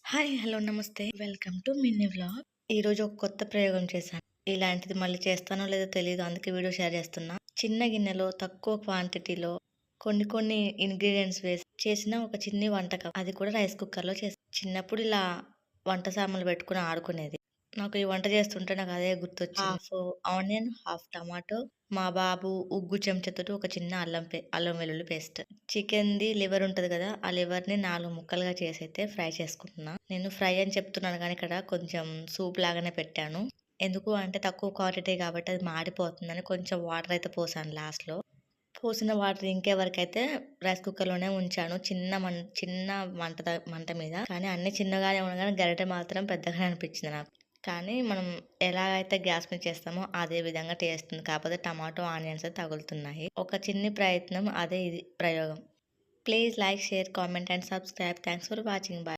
Hi! Hello! నమస్తే. Welcome to mini vlog. ఈరోజు ఒక కొత్త ప్రయోగం చేశాను. ఇలాంటిది మళ్ళీ చేస్తానో లేదో తెలీదు. అందుకే వీడియో షేర్ చేస్తున్నా. చిన్న గిన్నెలో తక్కువ క్వాంటిటీలో కొన్ని ఇంగ్రీడియెంట్స్ వేసి చేసిన ఒక చిన్ని వంటకం. అది కూడా రైస్ కుక్కర్‌లో చేశా. చిన్నప్పుడు ఇలా వంట సామాన్లు పెట్టుకొని ఆడుకునేది. నాకు ఈ వంట చేస్తుంటే నాకు అదే గుర్తొచ్చింది. హాఫ్ ఆనియన్, హాఫ్ టమాటో, మా బాబు ఉగ్గు చెంచాతోటి ఒక చిన్న అల్లం వెల్లుల్లి పేస్ట్. చికెన్‌ది లివర్ ఉంటది కదా! ఆ లివర్‌ని 4 ముక్కలుగా చేసైతే ఫ్రై చేసుకుంటున్నా. నేను ఫ్రై అని చెప్తున్నాను గానీ ఇక్కడ కొంచెం సూప్ లాగానే పెట్టాను. ఎందుకు అంటే తక్కువ క్వాంటిటీ కాబట్టి అది మాడిపోతుందని కొంచెం వాటర్ అయితే పోసాను లాస్ట్‌లో. పోసిన వాటర్ ఇంకే వరకైతే రైస్ కుక్కర్‌లోనే ఉంచాను. చిన్న మంట మీద. కానీ అన్నీ చిన్నగానే ఉన్నాయి గానీ గరిటె మాత్రం పెద్దగానే అనిపించింది నాకు. కానీ మనం ఎలాగైతే గ్యాస్ మీద చేస్తామో అదే విధంగా టేస్ట్ ఉంది. కాకపోతే టమాటో, ఆనియన్స్ తగులుతున్నాయి. ఒక చిన్ని ప్రయత్నం అదే ఇది ప్రయోగం. Please like, share, comment and subscribe. Thanks for watching. By.